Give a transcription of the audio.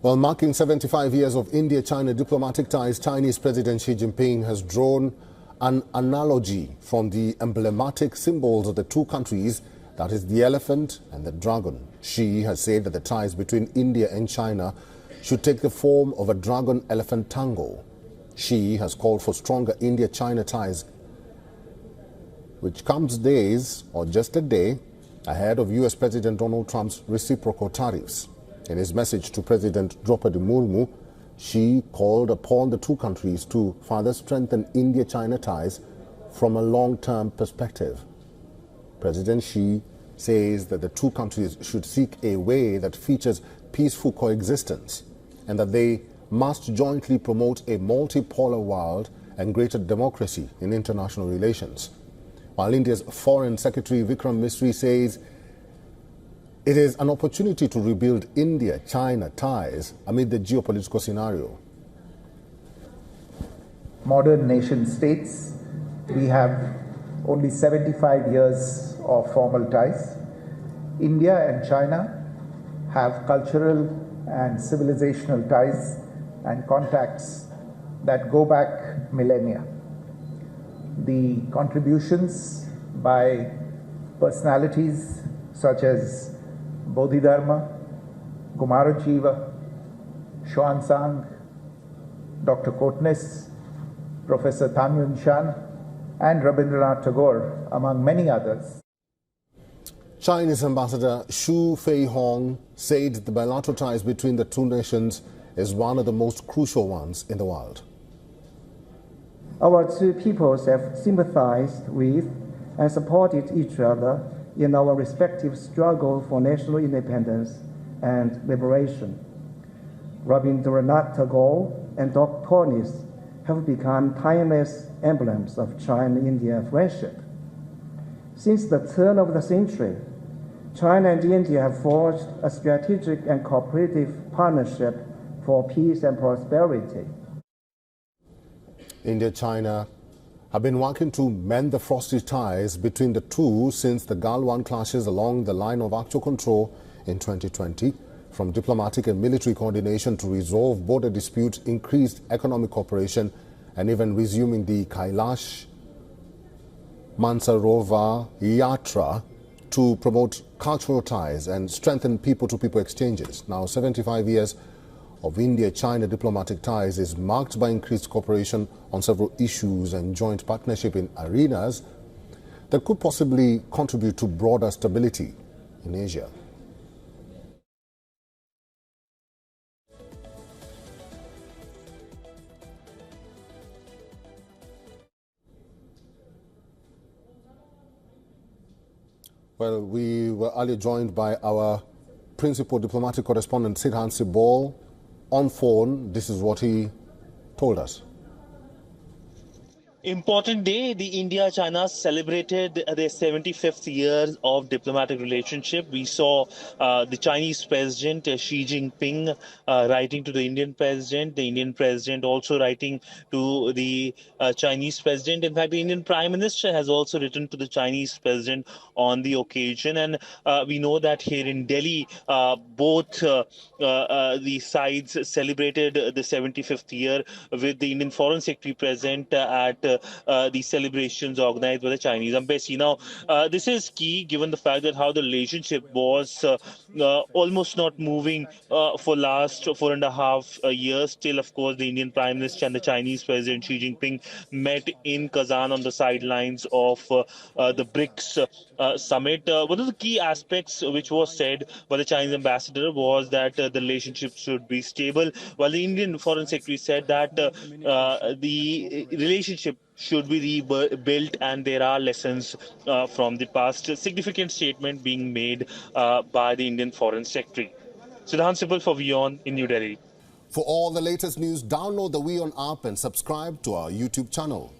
While marking 75 years of India-China diplomatic ties, Chinese President Xi Jinping has drawn an analogy from the emblematic symbols of the two countries, that is the elephant and the dragon. Xi has said that the ties between India and China should take the form of a dragon-elephant tango. Xi has called for stronger India-China ties, which comes days or just a day ahead of US President Donald Trump's reciprocal tariffs. In his message to President Draupadi Murmu, Xi called upon the two countries to further strengthen India-China ties from a long-term perspective. President Xi says that the two countries should seek a way that features peaceful coexistence and that they must jointly promote a multipolar world and greater democracy in international relations. While India's Foreign Secretary Vikram Misri says it is an opportunity to rebuild India-China ties amid the geopolitical scenario. Modern nation states, we have only 75 years of formal ties. India and China have cultural and civilizational ties and contacts that go back millennia. The contributions by personalities such as Bodhidharma, Kumarajiva, Xuanzang, Dr. Kotnis, Professor Tan Yun Shan, and Rabindranath Tagore, among many others. Chinese Ambassador Xu Feihong said the bilateral ties between the two nations is one of the most crucial ones in the world. Our two peoples have sympathized with and supported each other in our respective struggle for national independence and liberation. Rabindranath Tagore and Dr. Kotnis have become timeless emblems of China-India friendship. Since the turn of the century, China and India have forged a strategic and cooperative partnership for peace and prosperity. India-China have been working to mend the frosty ties between the two since the Galwan clashes along the line of actual control in 2020. From diplomatic and military coordination to resolve border disputes, increased economic cooperation, and even resuming the Kailash Mansarovar Yatra to promote cultural ties and strengthen people-to-people exchanges. Now, 75 years of India-China diplomatic ties is marked by increased cooperation on several issues and joint partnership in arenas that could possibly contribute to broader stability in Asia. Well, we were earlier joined by our principal diplomatic correspondent, Sidhan Sibol, on phone. This is what he told us. Important day. The India-China celebrated their 75th year of diplomatic relationship. We saw the Chinese President Xi Jinping writing to the Indian President also writing to the Chinese President. In fact, the Indian Prime Minister has also written to the Chinese President on the occasion. And we know that here in Delhi, both the sides celebrated the 75th year with the Indian Foreign Secretary present at the celebrations organized by the Chinese embassy. Now, this is key given the fact that how the relationship was almost not moving for last 4.5 years. Still, of course, the Indian Prime Minister and the Chinese President Xi Jinping met in Kazan on the sidelines of the BRICS summit. One of the key aspects which was said by the Chinese ambassador was that the relationship should be stable, while the Indian Foreign Secretary said that the relationship should be rebuilt and there are lessons from the past. A significant statement being made by the Indian Foreign Secretary. Sidhan Sibal for WION in New Delhi. For all the latest news, download the WION app and subscribe to our YouTube channel.